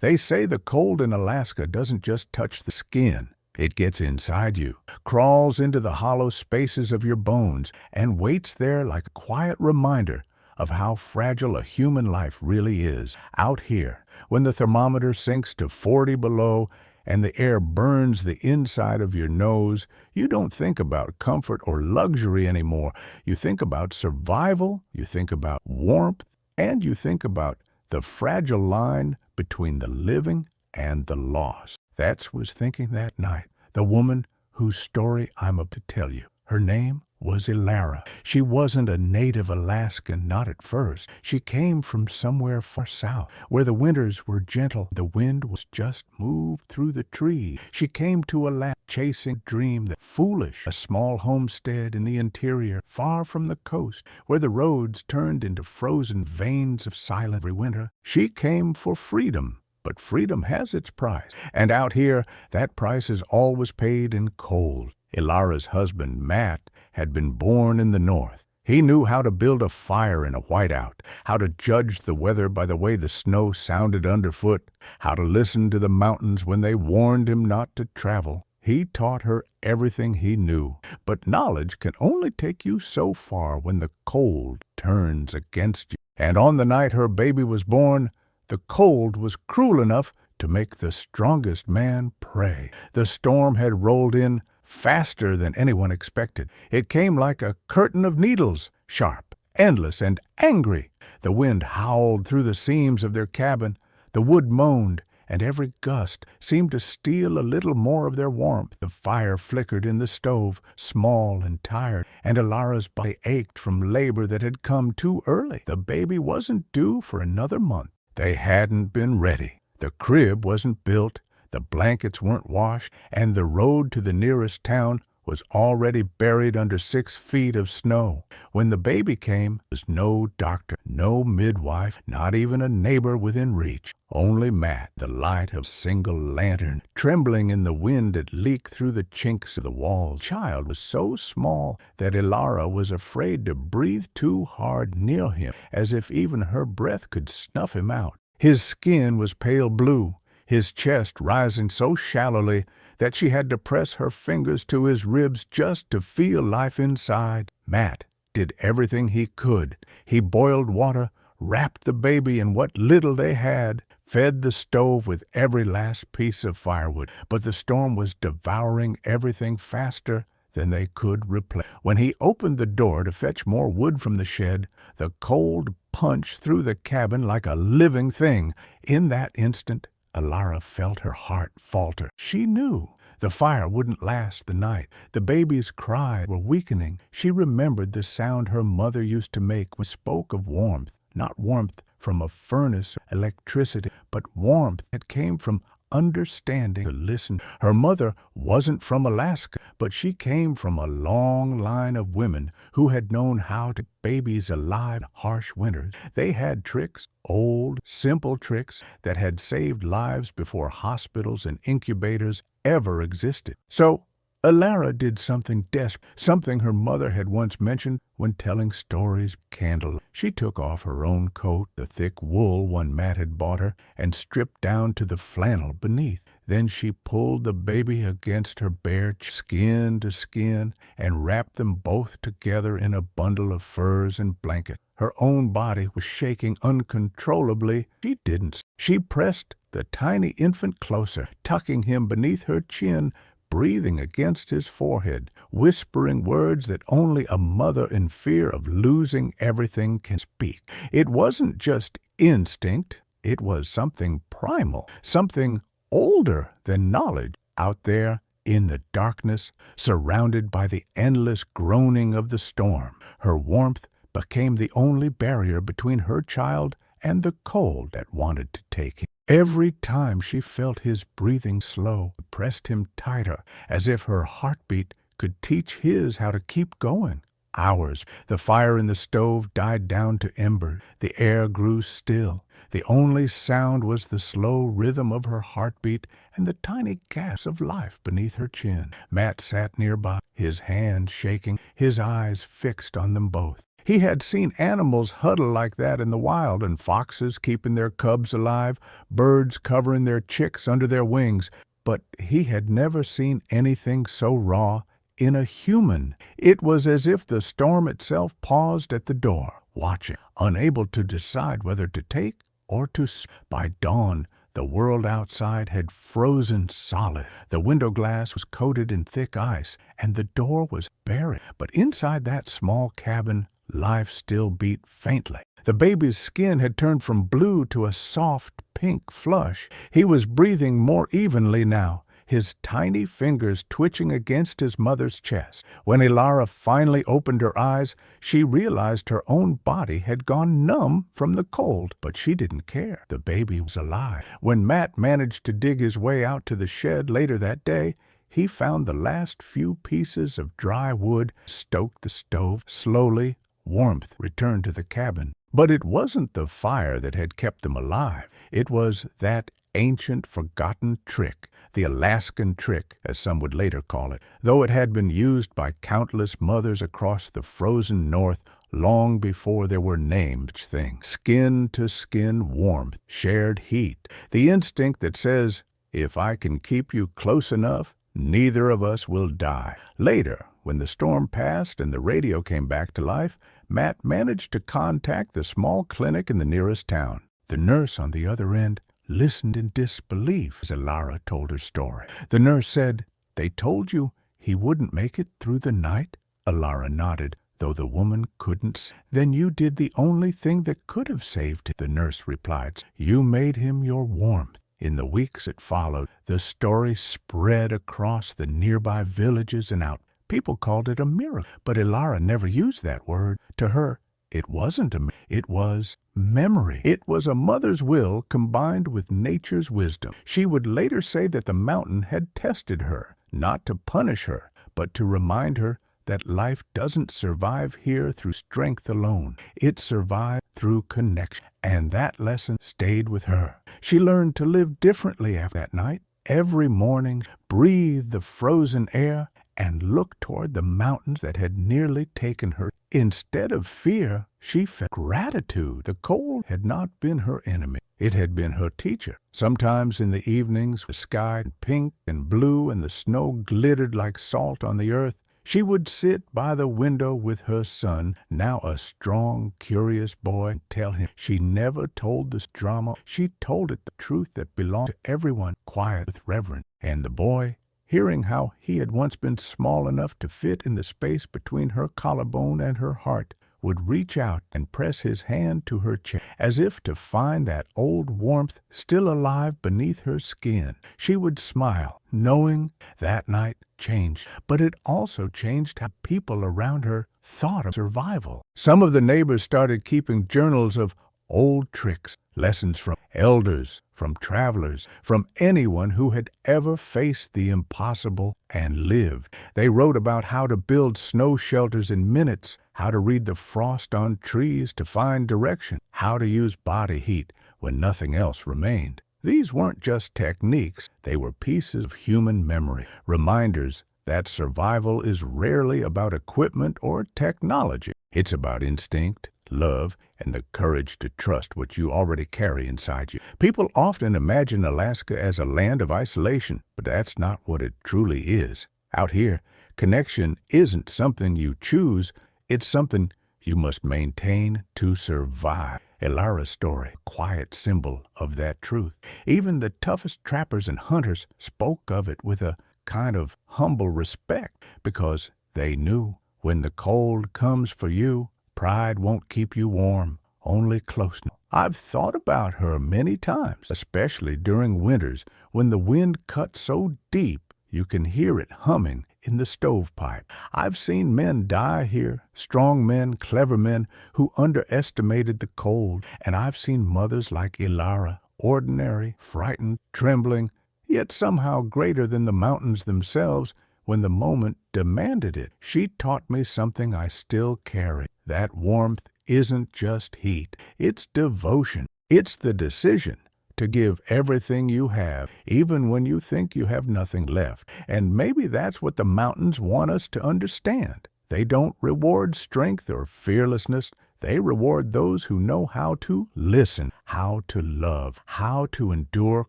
They say the cold in Alaska doesn't just touch the skin. It gets inside you, crawls into the hollow spaces of your bones, and waits there like a quiet reminder of how fragile a human life really is. Out here, when the thermometer sinks to 40 below and the air burns the inside of your nose, you don't think about comfort or luxury anymore. You think about survival, you think about warmth, and you think about the fragile line between the living and the lost. That was thinking that night. The woman whose story I'm about to tell you. Her name was Ilara. She wasn't a native Alaskan, not at first. She came from somewhere far south, where the winters were gentle. The wind was just moved through the trees. She came to Alaska chasing a dream that foolish, a small homestead in the interior, far from the coast, where the roads turned into frozen veins of silence every winter. She came for freedom. But freedom has its price, and out here, that price is always paid in cold. Ilara's husband, Matt, had been born in the north. He knew how to build a fire in a whiteout, how to judge the weather by the way the snow sounded underfoot, how to listen to the mountains when they warned him not to travel. He taught her everything he knew, but knowledge can only take you so far when the cold turns against you. And on the night her baby was born, the cold was cruel enough to make the strongest man pray. The storm had rolled in faster than anyone expected. It came like a curtain of needles, sharp, endless, and angry. The wind howled through the seams of their cabin. The wood moaned, and every gust seemed to steal a little more of their warmth. The fire flickered in the stove, small and tired, and Ilara's body ached from labor that had come too early. The baby wasn't due for another month. They hadn't been ready. The crib wasn't built, the blankets weren't washed, and the road to the nearest town was already buried under 6 feet of snow. When the baby came, there was no doctor, no midwife, not even a neighbor within reach. Only Matt, the light of a single lantern, trembling in the wind that leaked through the chinks of the walls. The child was so small that Ilara was afraid to breathe too hard near him, as if even her breath could snuff him out. His skin was pale blue, his chest rising so shallowly that she had to press her fingers to his ribs just to feel life inside. Matt did everything he could. He boiled water, wrapped the baby in what little they had, fed the stove with every last piece of firewood. But the storm was devouring everything faster than they could replace. When he opened the door to fetch more wood from the shed, the cold punched through the cabin like a living thing. In that instant, Ilara felt her heart falter. She knew the fire wouldn't last the night. The baby's cries were weakening. She remembered the sound her mother used to make when she spoke of warmth. Not warmth from a furnace or electricity, but warmth that came from understanding to listen. Her mother wasn't from Alaska, but she came from a long line of women who had known how to keep babies alive in harsh winters. They had tricks, old, simple tricks that had saved lives before hospitals and incubators ever existed. So Ilara did something desperate, something her mother had once mentioned when telling stories by candlelight. She took off her own coat, the thick wool one Matt had bought her, and stripped down to the flannel beneath. Then she pulled the baby against her bare skin to skin and wrapped them both together in a bundle of furs and blankets. Her own body was shaking uncontrollably. She didn't. She pressed the tiny infant closer, tucking him beneath her chin, breathing against his forehead, whispering words that only a mother in fear of losing everything can speak. It wasn't just instinct, it was something primal, something older than knowledge. Out there in the darkness, surrounded by the endless groaning of the storm, her warmth became the only barrier between her child and the cold that wanted to take him. Every time she felt his breathing slow, it pressed him tighter, as if her heartbeat could teach his how to keep going. Hours, the fire in the stove died down to embers. The air grew still. The only sound was the slow rhythm of her heartbeat and the tiny gasps of life beneath her chin. Matt sat nearby, his hands shaking, his eyes fixed on them both. He had seen animals huddle like that in the wild, and foxes keeping their cubs alive, birds covering their chicks under their wings, but he had never seen anything so raw in a human. It was as if the storm itself paused at the door, watching, unable to decide whether to take or to. By dawn, the world outside had frozen solid. The window glass was coated in thick ice, and the door was buried. But inside that small cabin, life still beat faintly. The baby's skin had turned from blue to a soft pink flush. He was breathing more evenly now, his tiny fingers twitching against his mother's chest. When Ilara finally opened her eyes, she realized her own body had gone numb from the cold, but she didn't care. The baby was alive. When Matt managed to dig his way out to the shed later that day, he found the last few pieces of dry wood, stoked the stove. Slowly, warmth returned to the cabin. But it wasn't the fire that had kept them alive. It was that ancient, forgotten trick, the Alaskan trick, as some would later call it, though it had been used by countless mothers across the frozen north long before there were named things. Skin-to-skin warmth, shared heat, the instinct that says, if I can keep you close enough, neither of us will die. Later, when the storm passed and the radio came back to life, Matt managed to contact the small clinic in the nearest town. The nurse on the other end listened in disbelief as Ilara told her story. The nurse said, "They told you he wouldn't make it through the night?" Ilara nodded, though the woman couldn't. "Then you did the only thing that could have saved him," the nurse replied. "You made him your warmth." In the weeks that followed, the story spread across the nearby villages and out. People called it a miracle, but Ilara never used that word. To her, it wasn't a miracle. It was memory. It was a mother's will combined with nature's wisdom. She would later say that the mountain had tested her, not to punish her, but to remind her that life doesn't survive here through strength alone. It survives through connection. And that lesson stayed with her. She learned to live differently after that night. Every morning, breathe the frozen air and look toward the mountains that had nearly taken her. Instead of fear, she felt gratitude. The cold had not been her enemy. It had been her teacher. Sometimes in the evenings, the sky pink and blue and the snow glittered like salt on the earth. She would sit by the window with her son, now a strong, curious boy, and tell him. She never told this drama. She told it the truth that belonged to everyone, quiet with reverence. And the boy, hearing how he had once been small enough to fit in the space between her collarbone and her heart, would reach out and press his hand to her chest, as if to find that old warmth still alive beneath her skin. She would smile, knowing that night changed, but it also changed how people around her thought of survival. Some of the neighbors started keeping journals of old tricks, lessons from elders, from travelers, from anyone who had ever faced the impossible and lived. They wrote about how to build snow shelters in minutes, how to read the frost on trees to find direction, how to use body heat when nothing else remained. These weren't just techniques, they were pieces of human memory, reminders that survival is rarely about equipment or technology. It's about instinct, love, and the courage to trust what you already carry inside you. People often imagine Alaska as a land of isolation, but that's not what it truly is. Out here, connection isn't something you choose, it's something you must maintain to survive. Ilara's story, a quiet symbol of that truth. Even the toughest trappers and hunters spoke of it with a kind of humble respect, because they knew when the cold comes for you, pride won't keep you warm, only closeness. I've thought about her many times, especially during winters when the wind cuts so deep you can hear it humming in the stovepipe. I've seen men die here, strong men, clever men who underestimated the cold, and I've seen mothers like Ilara, ordinary, frightened, trembling, yet somehow greater than the mountains themselves when the moment demanded it. She taught me something I still carry. That warmth isn't just heat, it's devotion. It's the decision to give everything you have, even when you think you have nothing left. And maybe that's what the mountains want us to understand. They don't reward strength or fearlessness. They reward those who know how to listen, how to love, how to endure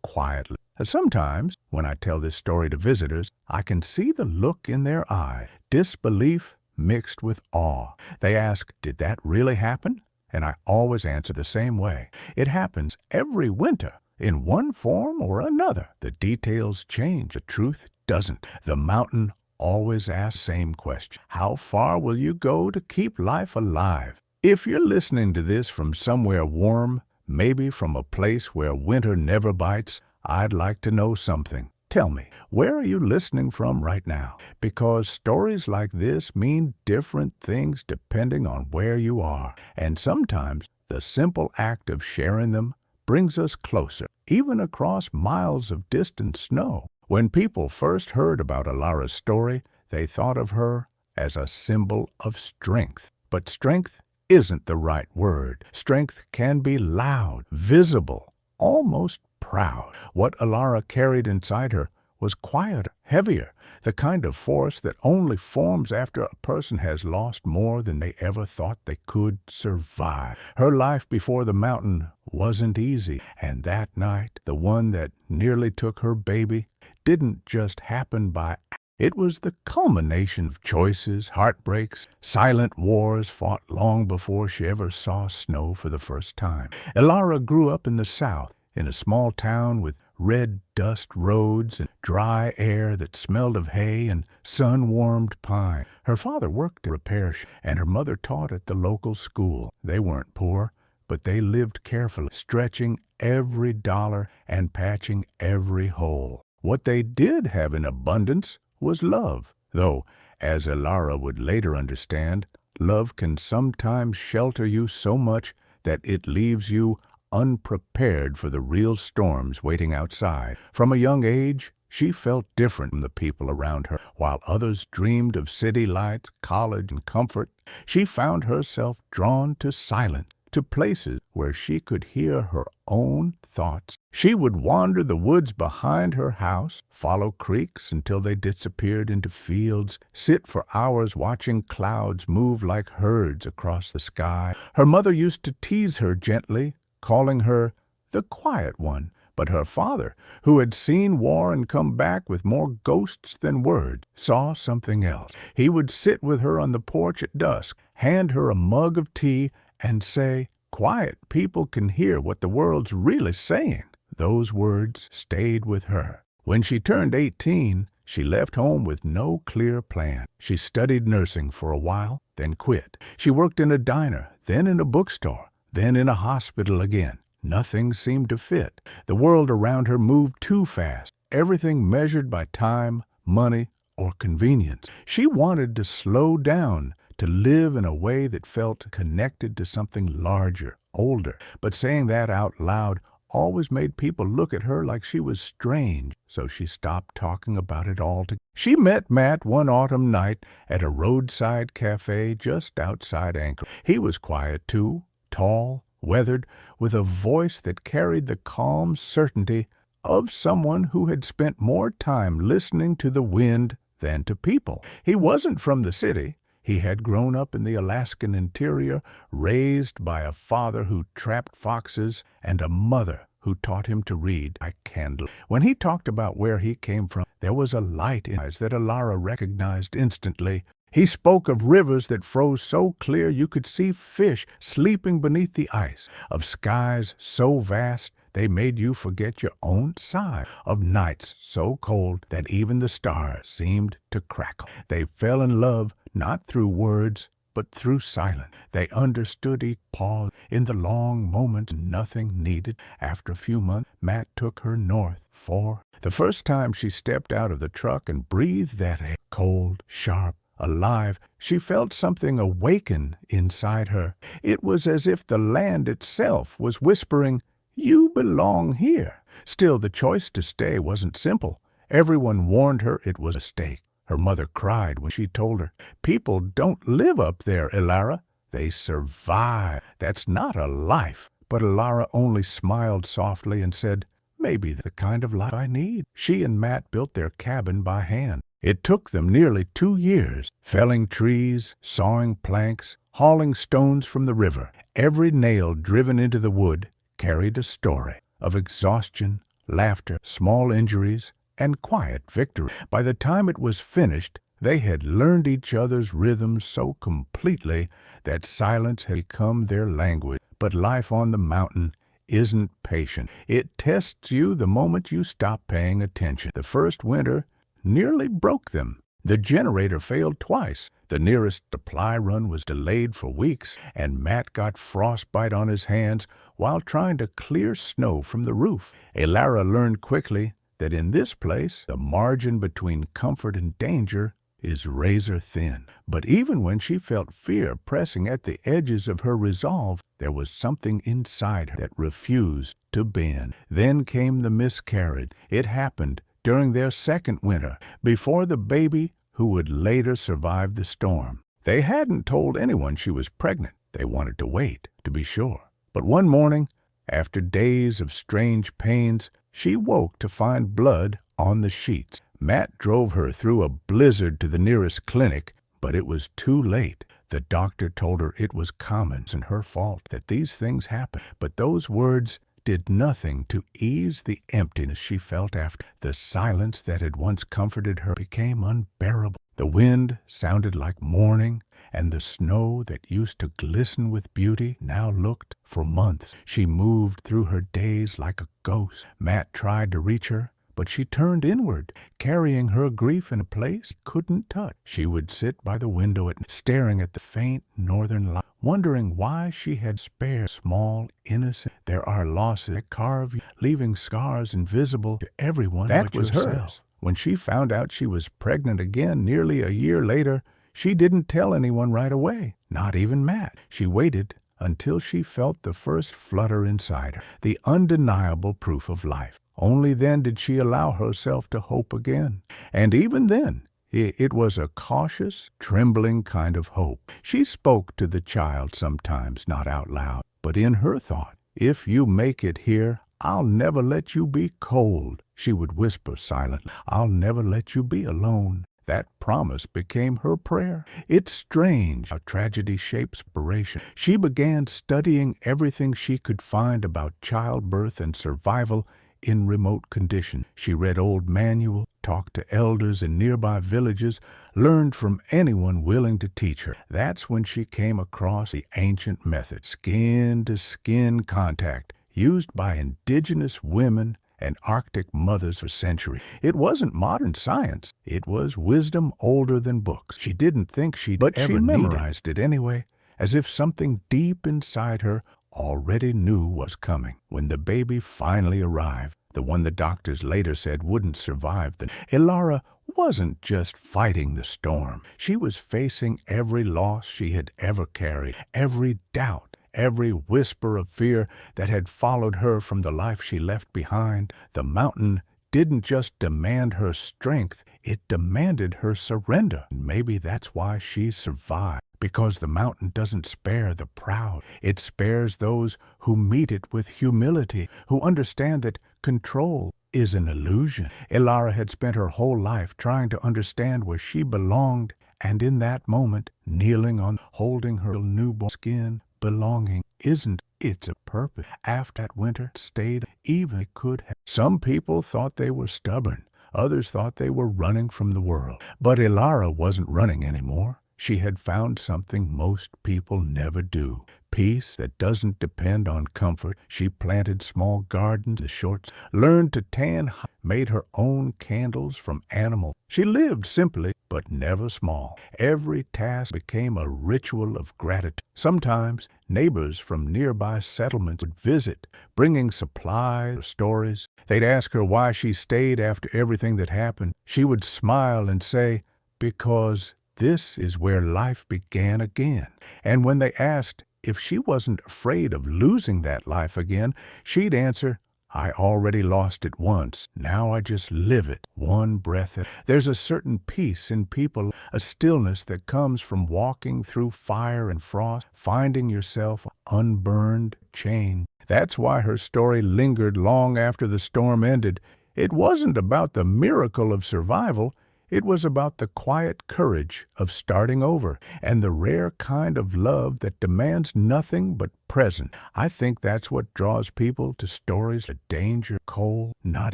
quietly. Sometimes, when I tell this story to visitors, I can see the look in their eye, disbelief mixed with awe. They ask, "Did that really happen?" And I always answer the same way. It happens every winter, in one form or another. The details change, the truth doesn't. The mountain always asks the same question. How far will you go to keep life alive? If you're listening to this from somewhere warm, maybe from a place where winter never bites, I'd like to know something. Tell me, where are you listening from right now? Because stories like this mean different things depending on where you are. And sometimes the simple act of sharing them brings us closer, even across miles of distant snow. When people first heard about Alara's story, they thought of her as a symbol of strength. But strength isn't the right word. Strength can be loud, visible, almost proud. What Alara carried inside her was quieter, heavier, the kind of force that only forms after a person has lost more than they ever thought they could survive. Her life before the mountain wasn't easy, and that night, the one that nearly took her baby, didn't just happen by accident. It was the culmination of choices, heartbreaks, silent wars fought long before she ever saw snow for the first time. Alara grew up in the South, in a small town with red dust roads and dry air that smelled of hay and sun-warmed pine. Her father worked at a repair shop, and her mother taught at the local school. They weren't poor, but they lived carefully, stretching every dollar and patching every hole. What they did have in abundance was love, though, as Alara would later understand, love can sometimes shelter you so much that it leaves you unprepared for the real storms waiting outside. From a young age, she felt different from the people around her. While others dreamed of city lights, college, and comfort, she found herself drawn to silence, to places where she could hear her own thoughts. She would wander the woods behind her house, follow creeks until they disappeared into fields, sit for hours watching clouds move like herds across the sky. Her mother used to tease her gently, calling her the quiet one. But her father, who had seen war and come back with more ghosts than words, saw something else. He would sit with her on the porch at dusk, hand her a mug of tea, and say, "Quiet people can hear what the world's really saying." Those words stayed with her. When she turned 18, she left home with no clear plan. She studied nursing for a while, then quit. She worked in a diner, then in a bookstore, then in a hospital again. Nothing seemed to fit. The world around her moved too fast, everything measured by time, money, or convenience. She wanted to slow down, to live in a way that felt connected to something larger, older. But saying that out loud always made people look at her like she was strange, so she stopped talking about it altogether. She met Matt one autumn night at a roadside cafe just outside Anchorage. He was quiet too, tall, weathered, with a voice that carried the calm certainty of someone who had spent more time listening to the wind than to people. He wasn't from the city. He had grown up in the Alaskan interior, raised by a father who trapped foxes and a mother who taught him to read by candle. When he talked about where he came from, there was a light in his eyes that Alara recognized instantly. He spoke of rivers that froze so clear you could see fish sleeping beneath the ice, of skies so vast they made you forget your own size, of nights so cold that even the stars seemed to crackle. They fell in love not through words, but through silence. They understood each pause in the long moments nothing needed. After a few months, Matt took her north for the first time she stepped out of the truck and breathed that air, cold, sharp, alive. She felt something awaken inside her. It was as if the land itself was whispering, "You belong here." Still, the choice to stay wasn't simple. Everyone warned her it was a mistake. Her mother cried when she told her, "People don't live up there, Alara. They survive. That's not a life." But Alara only smiled softly and said, "Maybe the kind of life I need." She and Matt built their cabin by hand. It took them nearly 2 years, felling trees, sawing planks, hauling stones from the river. Every nail driven into the wood carried a story of exhaustion, laughter, small injuries, and quiet victory. By the time it was finished, they had learned each other's rhythms so completely that silence had become their language. But life on the mountain isn't patient. It tests you the moment you stop paying attention. The first winter nearly broke them. The generator failed twice. The nearest supply run was delayed for weeks, and Matt got frostbite on his hands while trying to clear snow from the roof. Elara learned quickly that in this place, the margin between comfort and danger is razor thin. But even when she felt fear pressing at the edges of her resolve, there was something inside her that refused to bend. Then came the miscarriage. It happened during their second winter, before the baby who would later survive the storm. They hadn't told anyone she was pregnant. They wanted to wait, to be sure. But one morning, after days of strange pains, she woke to find blood on the sheets. Matt drove her through a blizzard to the nearest clinic, but it was too late. The doctor told her it was common and her fault that these things happen. But those words did nothing to ease the emptiness she felt after. The silence that had once comforted her became unbearable. The wind sounded like mourning, and the snow that used to glisten with beauty now looked. For months she moved through her days like a ghost. Matt tried to reach her, but she turned inward, carrying her grief in a place he couldn't touch. She would sit by the window staring at the faint northern light, wondering why she had spared small, innocent. There are losses that carve you, leaving scars invisible to everyone but yourself. That was hers. When she found out she was pregnant again nearly a year later, she didn't tell anyone right away, not even Matt. She waited until she felt the first flutter inside her, the undeniable proof of life. Only then did she allow herself to hope again. And even then, it was a cautious, trembling kind of hope. She spoke to the child sometimes, not out loud, but in her thought. "If you make it here, I'll never let you be cold," she would whisper silently. "I'll never let you be alone." That promise became her prayer. It's strange how tragedy shapes inspiration. She began studying everything she could find about childbirth and survival in remote conditions. She read old manuals, talked to elders in nearby villages, learned from anyone willing to teach her. That's when she came across the ancient method, skin-to-skin contact, used by indigenous women and Arctic mothers for centuries. It wasn't modern science. It was wisdom older than books. She didn't think she'd ever need it. But she memorized it anyway, as if something deep inside her already knew was coming. When the baby finally arrived, the one the doctors later said wouldn't survive, Elara wasn't just fighting the storm. She was facing every loss she had ever carried, every doubt, every whisper of fear that had followed her from the life she left behind. The mountain didn't just demand her strength, it demanded her surrender. Maybe that's why she survived. Because the mountain doesn't spare the proud. It spares those who meet it with humility, who understand that control is an illusion. Elara had spent her whole life trying to understand where she belonged, and in that moment, kneeling on, holding her newborn skin, belonging isn't it's a purpose. After that winter stayed, even it could have. Some people thought they were stubborn. Others thought they were running from the world. But Elara wasn't running anymore. She had found something most people never do. Peace that doesn't depend on comfort. She planted small gardens, the shorts, learned to tan, made her own candles from animals. She lived simply, but never small. Every task became a ritual of gratitude. Sometimes neighbors from nearby settlements would visit, bringing supplies or stories. They'd ask her why she stayed after everything that happened. She would smile and say, "Because this is where life began again." And when they asked if she wasn't afraid of losing that life again, she'd answer, "I already lost it once. Now I just live it, one breath at." There's a certain peace in people, a stillness that comes from walking through fire and frost, finding yourself unburned, changed. That's why her story lingered long after the storm ended. It wasn't about the miracle of survival. It was about the quiet courage of starting over and the rare kind of love that demands nothing but presence. I think that's what draws people to stories of danger, cold, not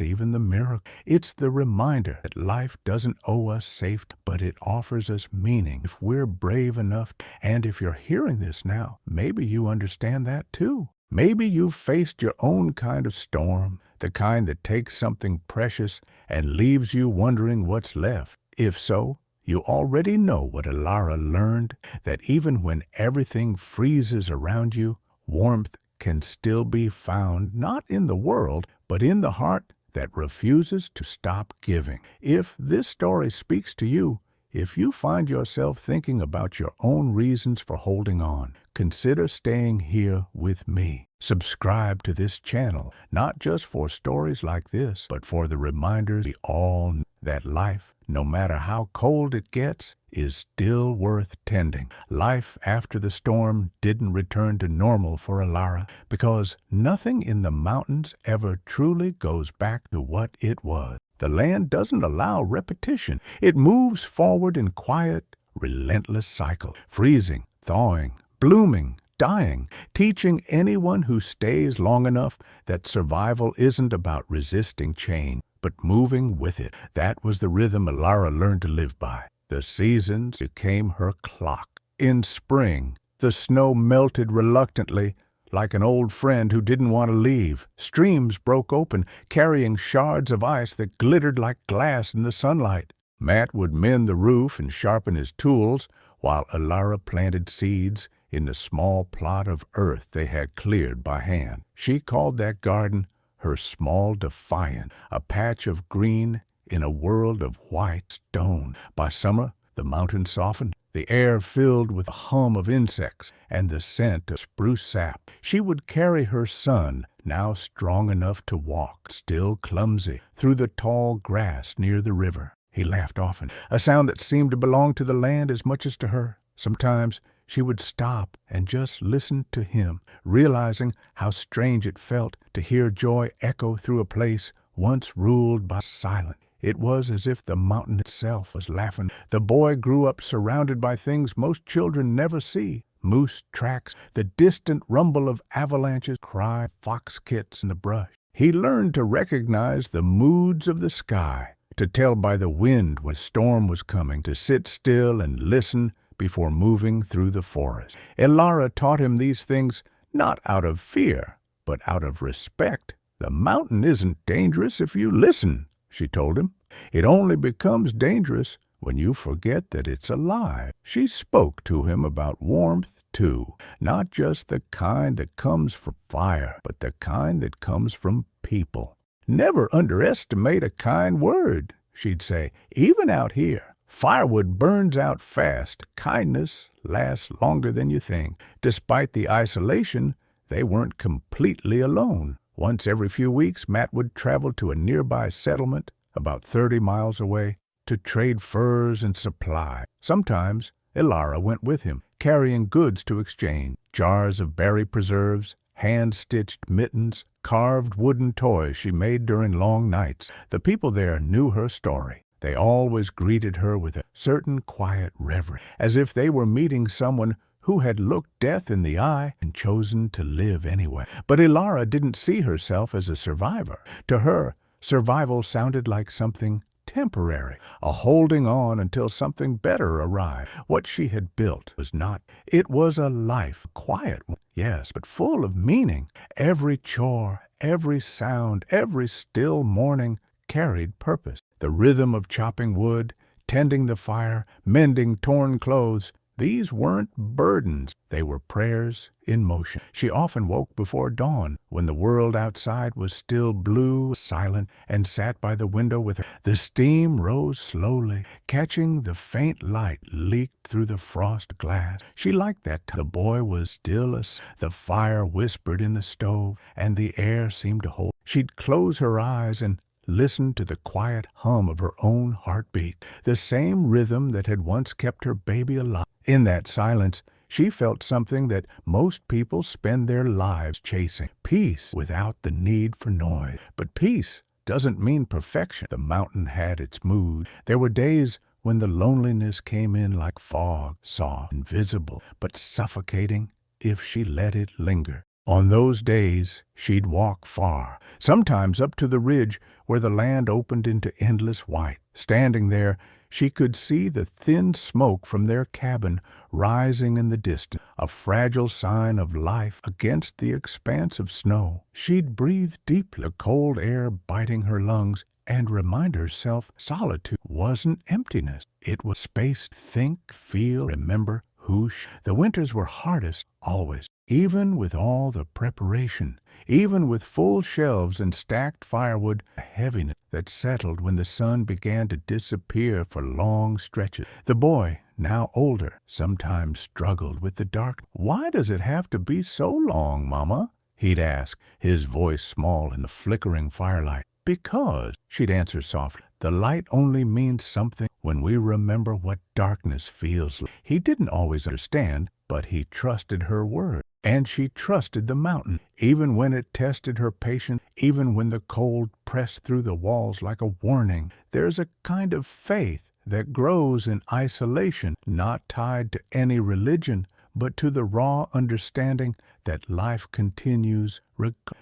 even the miracle. It's the reminder that life doesn't owe us safety, but it offers us meaning if we're brave enough. And if you're hearing this now, maybe you understand that too. Maybe you've faced your own kind of storm, the kind that takes something precious and leaves you wondering what's left. If so, you already know what Alara learned, that even when everything freezes around you, warmth can still be found not in the world, but in the heart that refuses to stop giving. If this story speaks to you, if you find yourself thinking about your own reasons for holding on, consider staying here with me. Subscribe to this channel, not just for stories like this, but for the reminders we all know that life, no matter how cold it gets, is still worth tending. Life after the storm didn't return to normal for Alara because nothing in the mountains ever truly goes back to what it was. The land doesn't allow repetition. It moves forward in quiet, relentless cycle, freezing, thawing, blooming, dying, teaching anyone who stays long enough that survival isn't about resisting change, but moving with it. That was the rhythm Alara learned to live by. The seasons became her clock. In spring, the snow melted reluctantly, like an old friend who didn't want to leave. Streams broke open, carrying shards of ice that glittered like glass in the sunlight. Matt would mend the roof and sharpen his tools, while Alara planted seeds in the small plot of earth they had cleared by hand. She called that garden her small defiance, a patch of green in a world of white stone. By summer, the mountains softened, the air filled with the hum of insects and the scent of spruce sap. She would carry her son, now strong enough to walk, still clumsy, through the tall grass near the river. He laughed often, a sound that seemed to belong to the land as much as to her. Sometimes she would stop and just listen to him, realizing how strange it felt to hear joy echo through a place once ruled by silence. It was as if the mountain itself was laughing. The boy grew up surrounded by things most children never see. Moose tracks, the distant rumble of avalanches, cry fox kits in the brush. He learned to recognize the moods of the sky, to tell by the wind when a storm was coming, to sit still and listen before moving through the forest. Alara taught him these things not out of fear, but out of respect. The mountain isn't dangerous if you listen, she told him. It only becomes dangerous when you forget that it's alive. She spoke to him about warmth, too, not just the kind that comes from fire, but the kind that comes from people. Never underestimate a kind word, she'd say, even out here. Firewood burns out fast. Kindness lasts longer than you think. Despite the isolation, they weren't completely alone. Once every few weeks, Matt would travel to a nearby settlement, about 30 miles away, to trade furs and supplies. Sometimes Alara went with him, carrying goods to exchange, jars of berry preserves, hand-stitched mittens, carved wooden toys she made during long nights. The people there knew her story. They always greeted her with a certain quiet reverence, as if they were meeting someone who had looked death in the eye and chosen to live anyway. But Alara didn't see herself as a survivor. To her, survival sounded like something temporary, a holding on until something better arrived. What she had built was not. It was a life, a quiet one, yes, but full of meaning. Every chore, every sound, every still morning carried purpose. The rhythm of chopping wood, tending the fire, mending torn clothes, these weren't burdens. They were prayers in motion. She often woke before dawn, when the world outside was still blue, silent, and sat by the window with her. The steam rose slowly, catching the faint light leaked through the frost glass. She liked that time. The boy was still the fire whispered in the stove, and the air seemed to hold. She'd close her eyes and listen to the quiet hum of her own heartbeat, the same rhythm that had once kept her baby alive. In that silence, she felt something that most people spend their lives chasing. Peace without the need for noise. But peace doesn't mean perfection. The mountain had its mood. There were days when the loneliness came in like fog, soft, invisible, but suffocating if she let it linger. On those days, she'd walk far, sometimes up to the ridge where the land opened into endless white. Standing there, she could see the thin smoke from their cabin rising in the distance, a fragile sign of life against the expanse of snow. She'd breathe deeply, the cold air biting her lungs, and remind herself solitude wasn't emptiness. It was space to think, feel, remember who she. The winters were hardest always. Even with all the preparation, even with full shelves and stacked firewood, a heaviness that settled when the sun began to disappear for long stretches. The boy, now older, sometimes struggled with the dark. "Why does it have to be so long, Mama?" he'd ask, his voice small in the flickering firelight. "Because," she'd answer softly, "the light only means something when we remember what darkness feels like." He didn't always understand, but he trusted her word. And she trusted the mountain, even when it tested her patience, even when the cold pressed through the walls like a warning. There's a kind of faith that grows in isolation, not tied to any religion, but to the raw understanding that life continues.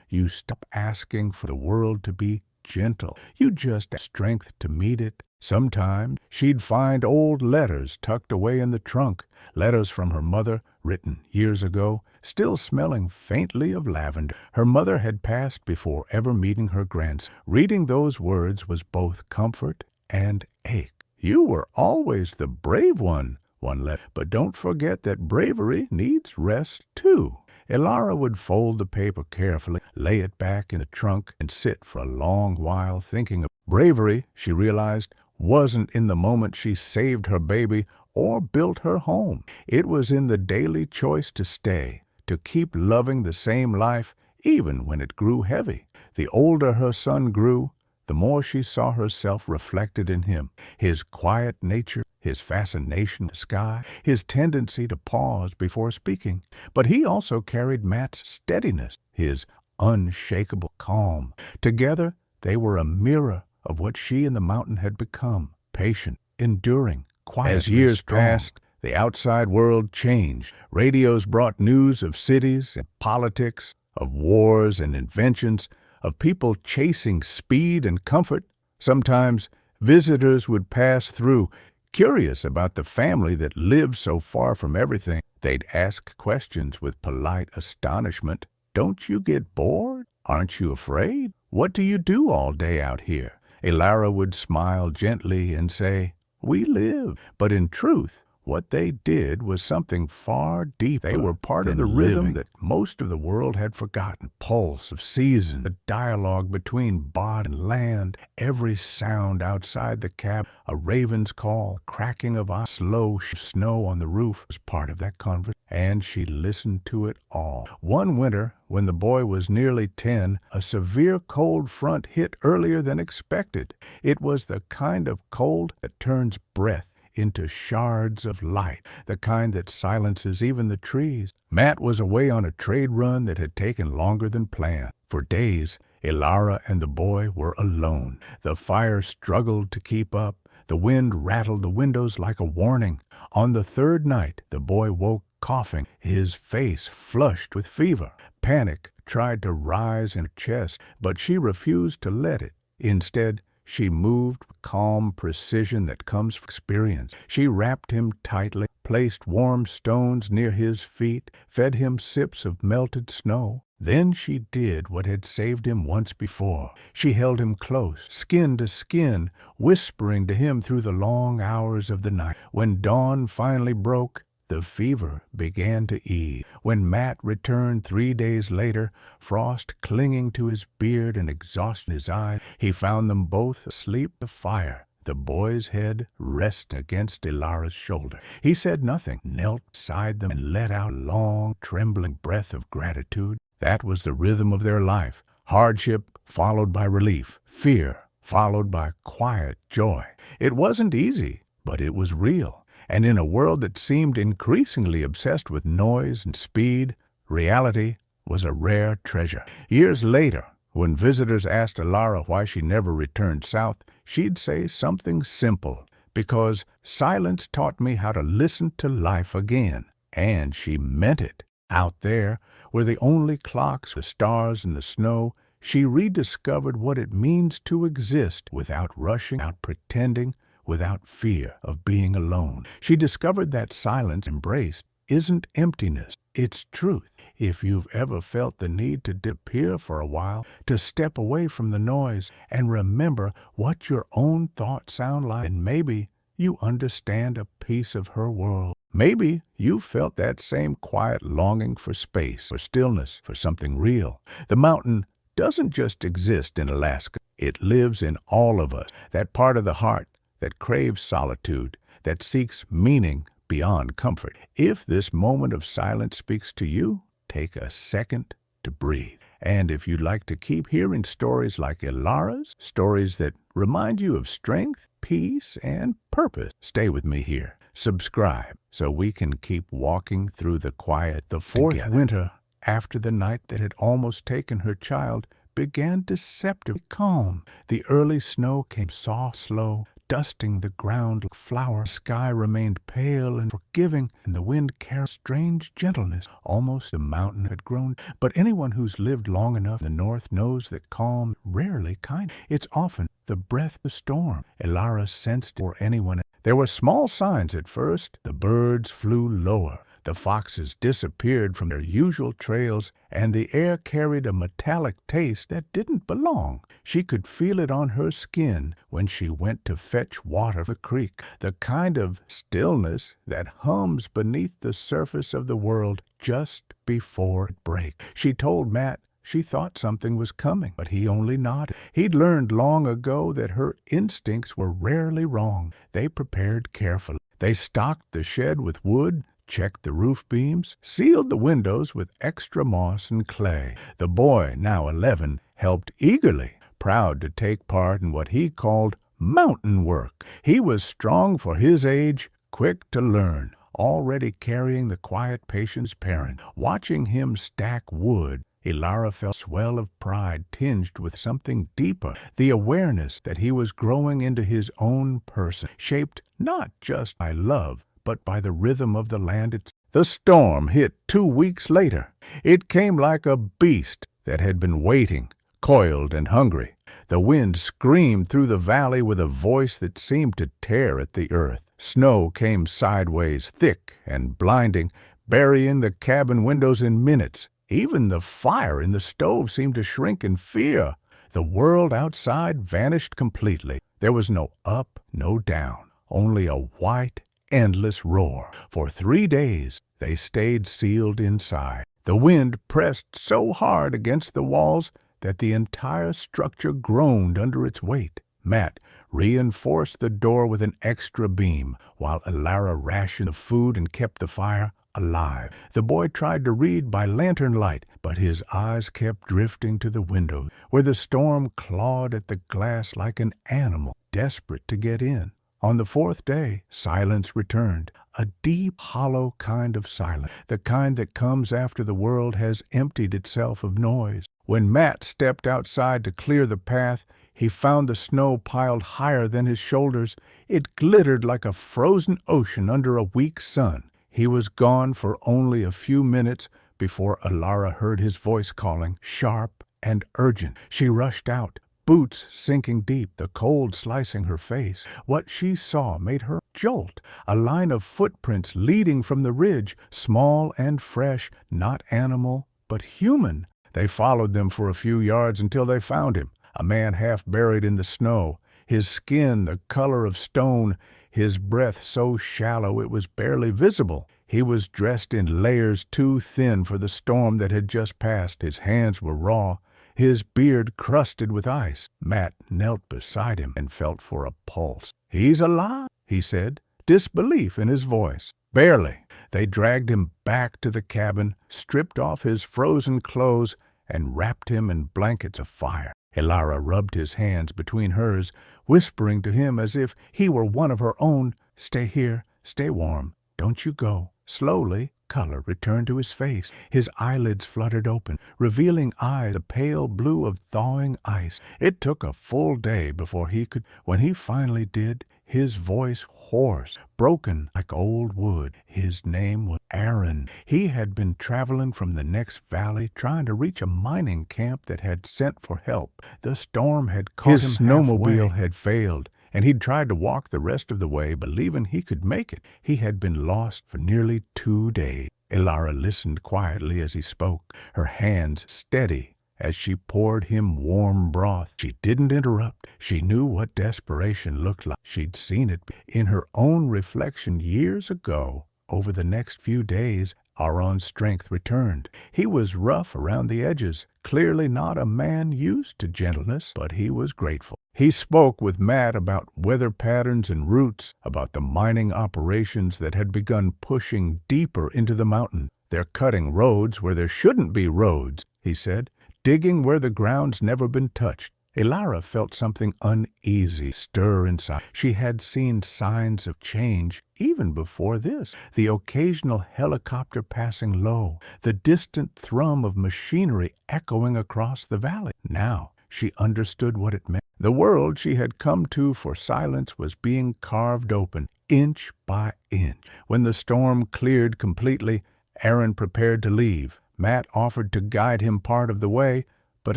You stop asking for the world to be gentle. You just have strength to meet it. Sometimes she'd find old letters tucked away in the trunk, letters from her mother written years ago, still smelling faintly of lavender. Her mother had passed before ever meeting her grandson. Reading those words was both comfort and ache. "You were always the brave one," one letter, "but don't forget that bravery needs rest too." Elara would fold the paper carefully, lay it back in the trunk, and sit for a long while thinking of bravery. She realized wasn't in the moment she saved her baby or built her home. It was in the daily choice to stay, to keep loving the same life even when it grew heavy. The older her son grew, the more she saw herself reflected in him. His quiet nature, his fascination with the sky, his tendency to pause before speaking. But he also carried Matt's steadiness, his unshakable calm. Together, they were a mirror of what she and the mountain had become: patient, enduring, quiet. As years passed, the outside world changed. Radios brought news of cities and politics, of wars and inventions, of people chasing speed and comfort. Sometimes visitors would pass through, curious about the family that lived so far from everything. They'd ask questions with polite astonishment. "Don't you get bored? Aren't you afraid? What do you do all day out here?" Elara would smile gently and say, "We live." But in truth, what they did was something far deeper. They were part of the rhythm that most of the world had forgotten. Pulse of season, the dialogue between body and land, every sound outside the cabin, a raven's call, cracking of ice, slow snow on the roof was part of that conversation. And she listened to it all. One winter, when the boy was nearly 10, a severe cold front hit earlier than expected. It was the kind of cold that turns breath into shards of light, the kind that silences even the trees. Matt was away on a trade run that had taken longer than planned. For days, Elara and the boy were alone. The fire struggled to keep up. The wind rattled the windows like a warning. On the third night, the boy woke coughing, his face flushed with fever. Panic tried to rise in her chest, but she refused to let it. Instead, she moved with calm precision that comes from experience. She wrapped him tightly, placed warm stones near his feet, fed him sips of melted snow. Then she did what had saved him once before. She held him close, skin to skin, whispering to him through the long hours of the night. When dawn finally broke, the fever began to ease. When Matt returned 3 days later, frost clinging to his beard and exhaustion in his eyes, he found them both asleep at the fire, the boy's head resting against Elara's shoulder. He said nothing, knelt beside them, and let out a long, trembling breath of gratitude. That was the rhythm of their life: hardship followed by relief, fear followed by quiet joy. It wasn't easy, but it was real. And in a world that seemed increasingly obsessed with noise and speed, reality was a rare treasure. Years later, When visitors asked Alara why she never returned south, she'd say something simple, because silence taught me how to listen to life again. And she meant it. Out there, where the only clocks, the stars, and the snow, she rediscovered what it means to exist without rushing, without pretending, without fear of being alone. She discovered that silence embraced isn't emptiness, it's truth. If you've ever felt the need to disappear for a while, to step away from the noise and remember what your own thoughts sound like, and maybe you understand a piece of her world. Maybe you felt that same quiet longing for space, for stillness, for something real. The mountain doesn't just exist in Alaska. It lives in all of us, that part of the heart that craves solitude, that seeks meaning beyond comfort. If this moment of silence speaks to you, take a second to breathe. And if you'd like to keep hearing stories like Alara's, stories that remind you of strength, peace, and purpose, stay with me here. Subscribe so we can keep walking through the quiet. The fourth winter, after the night that had almost taken her child, began deceptively calm. The early snow came soft, slow, dusting the ground like flour. The sky remained pale and forgiving, and the wind carried strange gentleness. Almost the mountain had grown. But anyone who's lived long enough in the north knows that calm is rarely kind. It's often the breath of the storm. Alara sensed it for anyone. There were small signs at first. The birds flew lower. The foxes disappeared from their usual trails, and the air carried a metallic taste that didn't belong. She could feel it on her skin when she went to fetch water from the creek, the kind of stillness that hums beneath the surface of the world just before it breaks. She told Matt she thought something was coming, but he only nodded. He'd learned long ago that her instincts were rarely wrong. They prepared carefully. They stocked the shed with wood, checked the roof beams, sealed the windows with extra moss and clay. The boy, now 11, helped eagerly, proud to take part in what he called mountain work. He was strong for his age, quick to learn, already carrying the quiet patience parent. Watching him stack wood, Alara felt a swell of pride tinged with something deeper, the awareness that he was growing into his own person, shaped not just by love, but by the rhythm of the land itself. The storm hit 2 weeks later. It came like a beast that had been waiting, coiled and hungry. The wind screamed through the valley with a voice that seemed to tear at the earth. Snow came sideways, thick and blinding, burying the cabin windows in minutes. Even the fire in the stove seemed to shrink in fear. The world outside vanished completely. There was no up, no down, only a white, endless roar. For 3 days, they stayed sealed inside. The wind pressed so hard against the walls that the entire structure groaned under its weight. Matt reinforced the door with an extra beam, while Alara rationed the food and kept the fire alive. The boy tried to read by lantern light, but his eyes kept drifting to the window, where the storm clawed at the glass like an animal desperate to get in. On the 4th day, silence returned, a deep, hollow kind of silence, the kind that comes after the world has emptied itself of noise. When Matt stepped outside to clear the path, he found the snow piled higher than his shoulders. It glittered like a frozen ocean under a weak sun. He was gone for only a few minutes before Alara heard his voice calling, sharp and urgent. She rushed out, boots sinking deep, the cold slicing her face. What she saw made her jolt, a line of footprints leading from the ridge, small and fresh, not animal, but human. They followed them for a few yards until they found him, a man half buried in the snow, his skin the color of stone, his breath so shallow it was barely visible. He was dressed in layers too thin for the storm that had just passed. His hands were raw, his beard crusted with ice. Matt knelt beside him and felt for a pulse. "He's alive," he said, disbelief in his voice. Barely. They dragged him back to the cabin, stripped off his frozen clothes, and wrapped him in blankets of fire. Alara rubbed his hands between hers, whispering to him as if he were one of her own, "Stay here, stay warm, don't you go." Slowly, color returned to his face. His eyelids fluttered open, revealing eyes the pale blue of thawing ice. It took a full day before he could. When he finally did, his voice hoarse, broken like old wood. His name was Aaron. He had been traveling from the next valley, trying to reach a mining camp that had sent for help. The storm had caught him halfway. His snowmobile had failed, and he'd tried to walk the rest of the way, believing he could make it. He had been lost for nearly 2 days. Elara listened quietly as he spoke, her hands steady as she poured him warm broth. She didn't interrupt. She knew what desperation looked like. She'd seen it in her own reflection years ago. Over the next few days, Aaron's strength returned. He was rough around the edges, clearly not a man used to gentleness, but he was grateful. He spoke with Matt about weather patterns and routes, about the mining operations that had begun pushing deeper into the mountain. They're cutting roads where there shouldn't be roads, he said, digging where the ground's never been touched. Elara felt something uneasy stir inside. She had seen signs of change even before this. The occasional helicopter passing low, the distant thrum of machinery echoing across the valley. Now she understood what it meant. The world she had come to for silence was being carved open, inch by inch. When the storm cleared completely, Aaron prepared to leave. Matt offered to guide him part of the way, but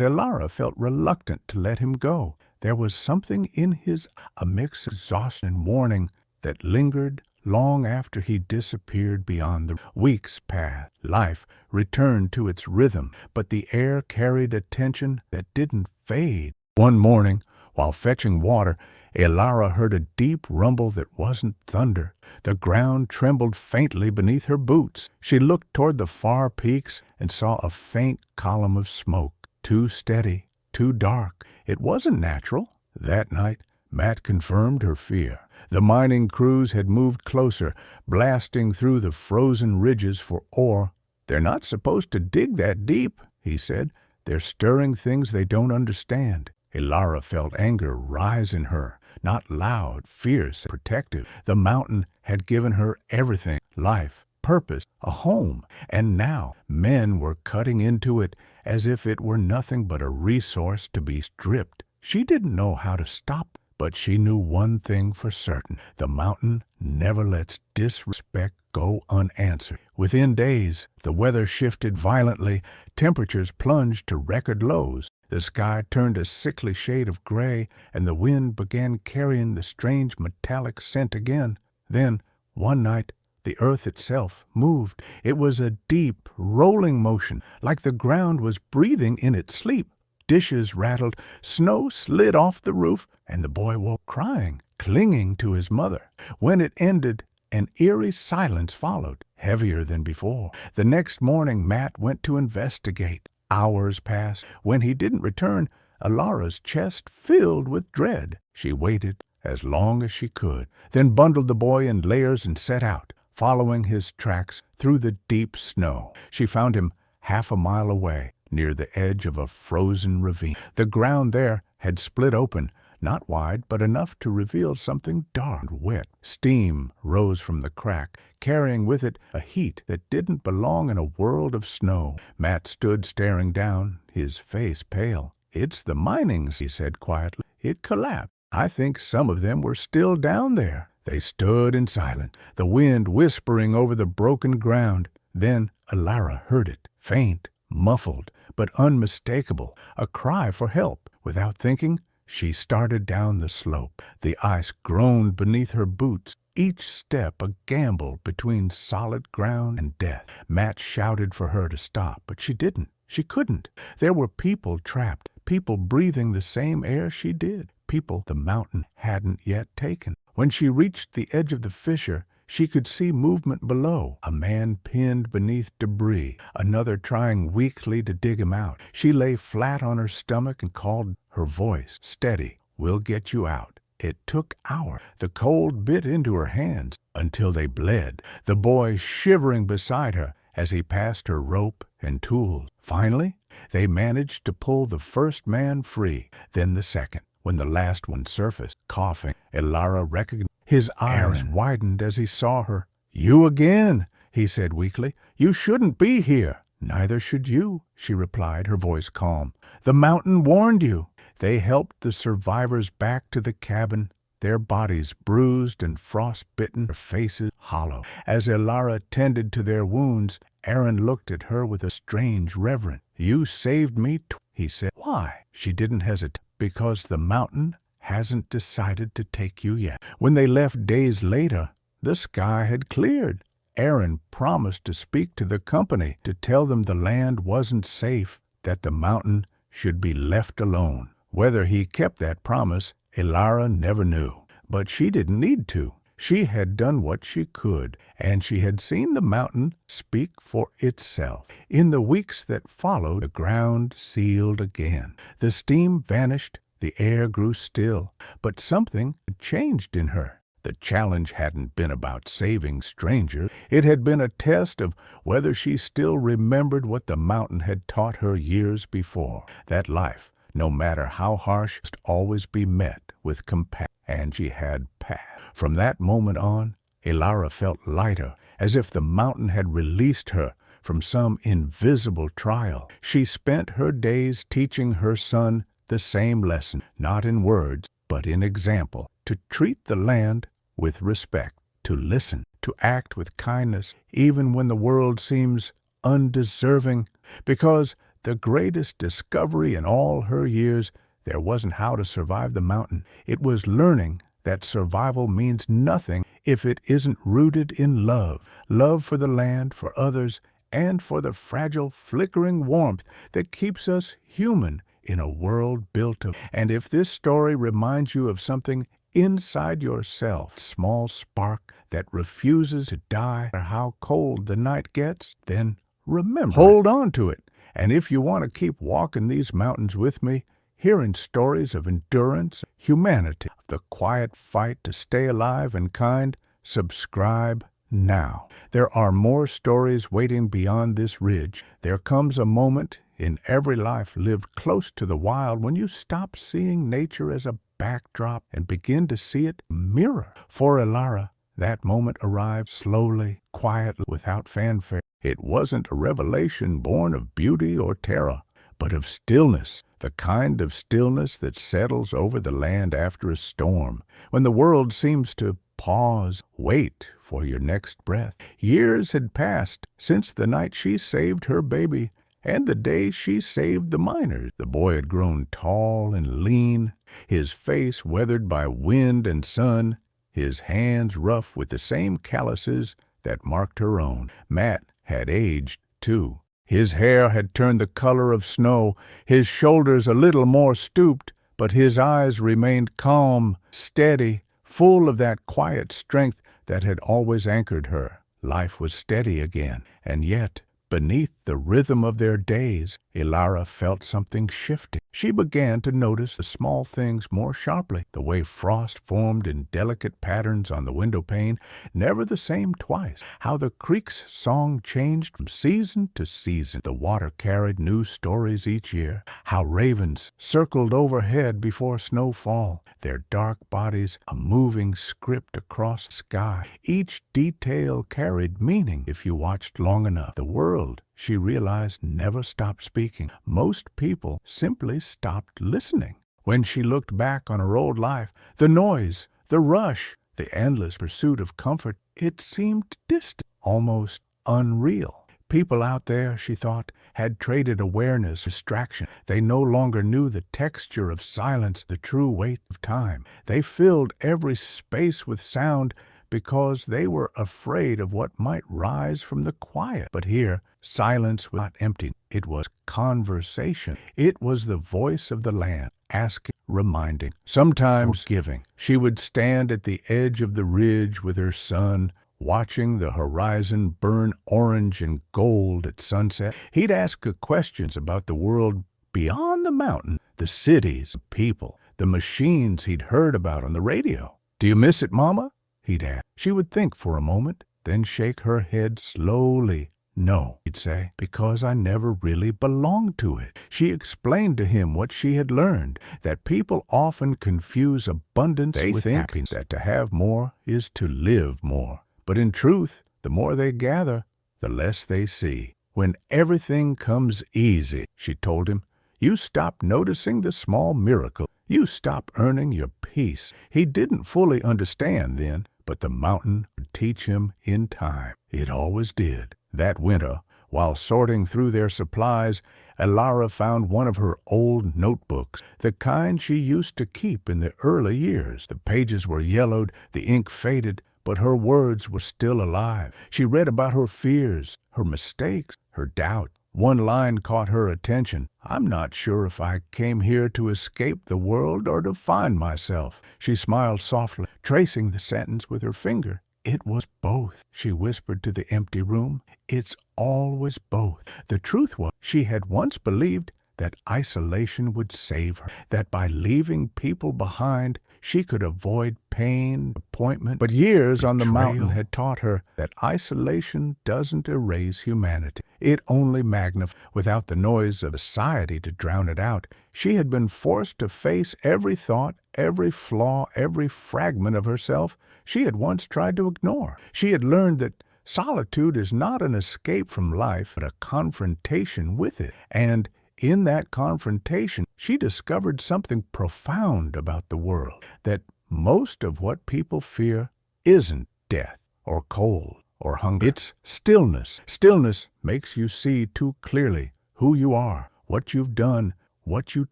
Elara felt reluctant to let him go. There was something in his, a mix of exhaustion and warning, that lingered long after he disappeared beyond the weeks passed. Life returned to its rhythm, but the air carried a tension that didn't fade. One morning, while fetching water, Elara heard a deep rumble that wasn't thunder. The ground trembled faintly beneath her boots. She looked toward the far peaks and saw a faint column of smoke. Too steady, too dark. It wasn't natural. That night, Matt confirmed her fear. The mining crews had moved closer, blasting through the frozen ridges for ore. "They're not supposed to dig that deep," he said. "They're stirring things they don't understand." Elara felt anger rise in her, not loud, fierce, protective. The mountain had given her everything, life, purpose, a home, and now men were cutting into it as if it were nothing but a resource to be stripped. She didn't know how to stop, but she knew one thing for certain. The mountain never lets disrespect go unanswered. Within days, the weather shifted violently. Temperatures plunged to record lows. The sky turned a sickly shade of gray, and the wind began carrying the strange metallic scent again. Then, one night, the earth itself moved. It was a deep, rolling motion, like the ground was breathing in its sleep. Dishes rattled, snow slid off the roof, and the boy woke crying, clinging to his mother. When it ended, an eerie silence followed, heavier than before. The next morning, Matt went to investigate. Hours passed. When he didn't return, Elara's chest filled with dread. She waited as long as she could, then bundled the boy in layers and set out, following his tracks through the deep snow. She found him half a mile away, near the edge of a frozen ravine. The ground there had split open, not wide, but enough to reveal something dark and wet. Steam rose from the crack, carrying with it a heat that didn't belong in a world of snow. Matt stood staring down, his face pale. "It's the minings," he said quietly. "It collapsed. I think some of them were still down there." They stood in silence, the wind whispering over the broken ground. Then Elara heard it, faint, muffled, but unmistakable, a cry for help. Without thinking, she started down the slope. The ice groaned beneath her boots, each step a gamble between solid ground and death. Matt shouted for her to stop, but she didn't. She couldn't. There were people trapped, people breathing the same air she did, people the mountain hadn't yet taken. When she reached the edge of the fissure, she could see movement below, a man pinned beneath debris, another trying weakly to dig him out. She lay flat on her stomach and called, her voice steady, "We'll get you out." It took hours. The cold bit into her hands until they bled, the boy shivering beside her as he passed her rope and tools. Finally, they managed to pull the first man free, then the second. When the last one surfaced, coughing, Elara recognized. His eyes widened as he saw her. "You again!" he said weakly. "You shouldn't be here." "Neither should you," she replied, her voice calm. "The mountain warned you." They helped the survivors back to the cabin, their bodies bruised and frost-bitten, their faces hollow. As Elara tended to their wounds, Aaron looked at her with a strange reverence. "You saved me," he said. "Why?" She didn't hesitate. "Because the mountain hasn't decided to take you yet." When they left days later, the sky had cleared. Aaron promised to speak to the company, to tell them the land wasn't safe, that the mountain should be left alone. Whether he kept that promise, Elara never knew. But she didn't need to. She had done what she could, and she had seen the mountain speak for itself. In the weeks that followed, the ground sealed again. The steam vanished, the air grew still, but something had changed in her. The challenge hadn't been about saving strangers. It had been a test of whether she still remembered what the mountain had taught her years before, that life, no matter how harsh, must always be met with compassion. And she had passed. From that moment on, Elara felt lighter, as if the mountain had released her from some invisible trial. She spent her days teaching her son the same lesson, not in words, but in example, to treat the land with respect, to listen, to act with kindness, even when the world seems undeserving, because the greatest discovery in all her years, there wasn't how to survive the mountain. It was learning that survival means nothing if it isn't rooted in love. Love for the land, for others, and for the fragile, flickering warmth that keeps us human in a world built of. And if this story reminds you of something inside yourself, small spark that refuses to die, or how cold the night gets, then remember, hold on to it. And if you want to keep walking these mountains with me, hearing stories of endurance, humanity, the quiet fight to stay alive and kind, subscribe now. There are more stories waiting beyond this ridge. There comes a moment in every life lived close to the wild when you stop seeing nature as a backdrop and begin to see it a mirror. For Elara, that moment arrived slowly, quietly, without fanfare. It wasn't a revelation born of beauty or terror, but of stillness, the kind of stillness that settles over the land after a storm, when the world seems to pause, wait for your next breath. Years had passed since the night she saved her baby, and the day she saved the miners. The boy had grown tall and lean, his face weathered by wind and sun, his hands rough with the same calluses that marked her own. Matt had aged, too. His hair had turned the color of snow, his shoulders a little more stooped, but his eyes remained calm, steady, full of that quiet strength that had always anchored her. Life was steady again, and yet, beneath the rhythm of their days, Elara felt something shifting. She began to notice the small things more sharply, the way frost formed in delicate patterns on the window pane, never the same twice, how the creek's song changed from season to season. The water carried new stories each year, how ravens circled overhead before snowfall, their dark bodies a moving script across the sky. Each detail carried meaning if you watched long enough. The world, she realized, never stopped speaking. Most people simply stopped listening. When she looked back on her old life, the noise, the rush, the endless pursuit of comfort, it seemed distant, almost unreal. People out there, she thought, had traded awareness for distraction. They no longer knew the texture of silence, the true weight of time. They filled every space with sound because they were afraid of what might rise from the quiet. But here, silence was not empty. It was conversation. It was the voice of the land, asking, reminding, sometimes giving. She would stand at the edge of the ridge with her son, watching the horizon burn orange and gold at sunset. He'd ask her questions about the world beyond the mountain, the cities, the people, the machines he'd heard about on the radio. "Do you miss it, Mama?" he'd ask. She would think for a moment, then shake her head slowly. "No," he'd say, "because I never really belonged to it." She explained to him what she had learned, that people often confuse abundance with happiness, that to have more is to live more. But in truth, The more they gather, the less they see. When everything comes easy, she told him, you stop noticing the small miracle. You stop earning your peace. He didn't fully understand then, but the mountain would teach him in time. It always did. That winter, while sorting through their supplies, Elara found one of her old notebooks, the kind she used to keep in the early years. The pages were yellowed, the ink faded, but her words were still alive. She read about her fears, her mistakes, her doubt. One line caught her attention. I'm not sure if I came here to escape the world or to find myself. She smiled softly, tracing the sentence with her finger. It was both, she whispered to the empty room. It's always both. The truth was, she had once believed that isolation would save her, that by leaving people behind, she could avoid pain, disappointment. But years on the mountain had taught her that isolation doesn't erase humanity. It only magnifies. Without the noise of society to drown it out, she had been forced to face every thought, every flaw, every fragment of herself she had once tried to ignore. She had learned that solitude is not an escape from life, but a confrontation with it. And in that confrontation, she discovered something profound about the world, that most of what people fear isn't death or cold or hunger. It's stillness. Stillness makes you see too clearly who you are, what you've done, what you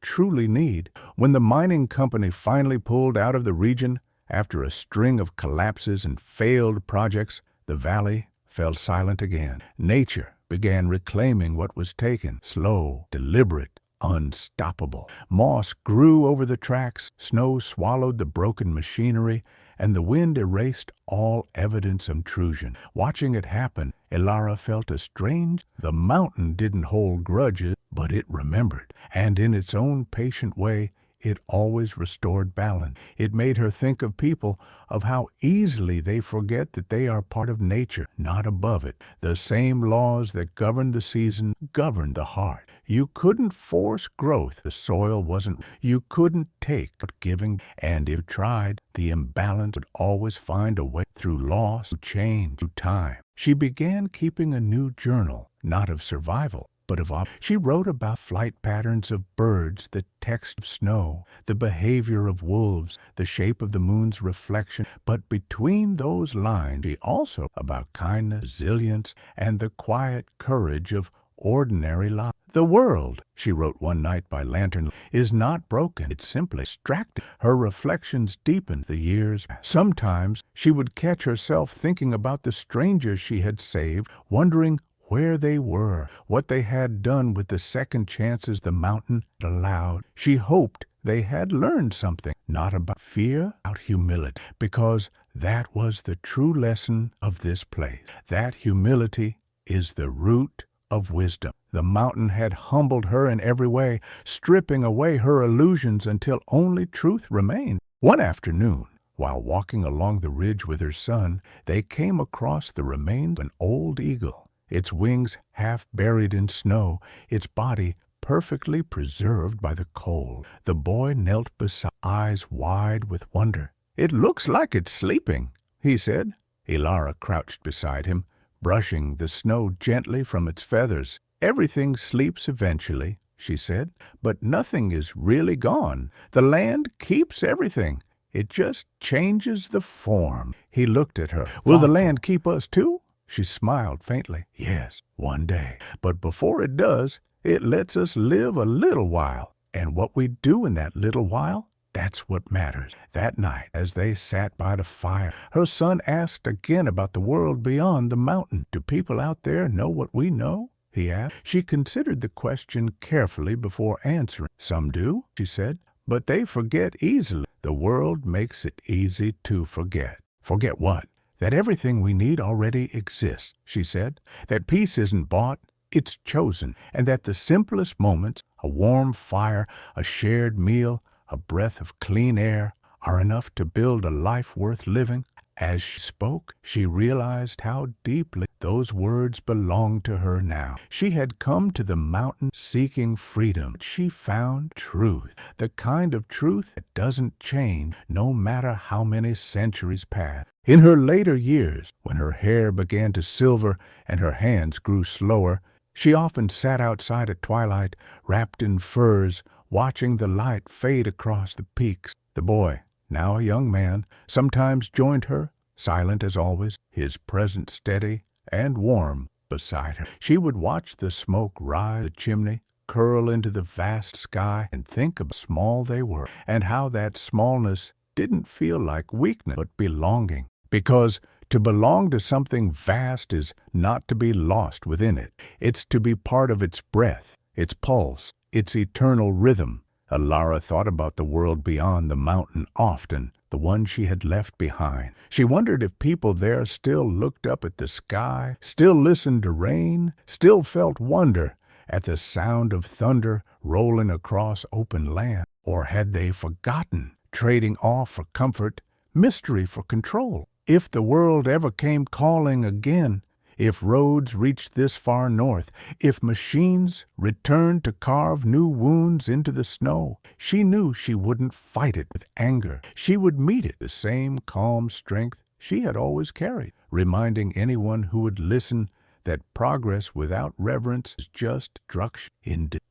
truly need. When the mining company finally pulled out of the region after a string of collapses and failed projects, the valley fell silent again. Nature began reclaiming what was taken, slow, deliberate, unstoppable. Moss grew over the tracks, snow swallowed the broken machinery, and the wind erased all evidence of intrusion. Watching it happen, Elara felt a strange. The mountain didn't hold grudges, but it remembered, and in its own patient way, it always restored balance. It made her think of people, of how easily they forget that they are part of nature, not above it. The same laws that governed the season governed the heart. You couldn't force growth. The soil wasn't. You couldn't take but giving. And if tried, the imbalance would always find a way through loss, through change, through time. She began keeping a new journal, not of survival, but of she wrote about flight patterns of birds, the text of snow, the behavior of wolves, the shape of the moon's reflection. But between those lines, she also about kindness, resilience, and the quiet courage of ordinary life. The world, she wrote one night by lantern, is not broken. It's simply distracted. Her reflections deepened the years. Sometimes she would catch herself thinking about the strangers she had saved, wondering where they were, what they had done with the second chances the mountain allowed. She hoped they had learned something, not about fear, about humility, because that was the true lesson of this place. That humility is the root of wisdom. The mountain had humbled her in every way, stripping away her illusions until only truth remained. One afternoon, while walking along the ridge with her son, they came across the remains of an old eagle. Its wings half buried in snow, its body perfectly preserved by the cold. The boy knelt beside, eyes wide with wonder. "It looks like it's sleeping," he said. Elara crouched beside him, brushing the snow gently from its feathers. "Everything sleeps eventually," she said, "but nothing is really gone. The land keeps everything. It just changes the form." He looked at her. "Will the land keep us too?" She smiled faintly. "Yes, one day. But before it does, it lets us live a little while. And what we do in that little while, that's what matters." That night, as they sat by the fire, her son asked again about the world beyond the mountain. "Do people out there know what we know?" he asked. She considered the question carefully before answering. "Some do," she said, "but they forget easily. The world makes it easy to forget." "Forget what?" "That everything we need already exists," she said. "That peace isn't bought, it's chosen. And that the simplest moments, a warm fire, a shared meal, a breath of clean air, are enough to build a life worth living." As she spoke, she realized how deeply those words belonged to her now. She had come to the mountain seeking freedom. She found truth, the kind of truth that doesn't change no matter how many centuries pass. In her later years, when her hair began to silver and her hands grew slower, she often sat outside at twilight, wrapped in furs, watching the light fade across the peaks. The boy, now a young man, sometimes joined her, silent as always, his presence steady and warm beside her. She would watch the smoke rise the chimney, curl into the vast sky, and think of how small they were, and how that smallness didn't feel like weakness but belonging. Because to belong to something vast is not to be lost within it. It's to be part of its breath, its pulse, its eternal rhythm. Alara thought about the world beyond the mountain often, the one she had left behind. She wondered if people there still looked up at the sky, still listened to rain, still felt wonder at the sound of thunder rolling across open land. Or had they forgotten, trading awe for comfort, mystery for control? If the world ever came calling again, if roads reached this far north, if machines returned to carve new wounds into the snow, she knew she wouldn't fight it with anger. She would meet it with the same calm strength she had always carried, reminding anyone who would listen that progress without reverence is just destruction.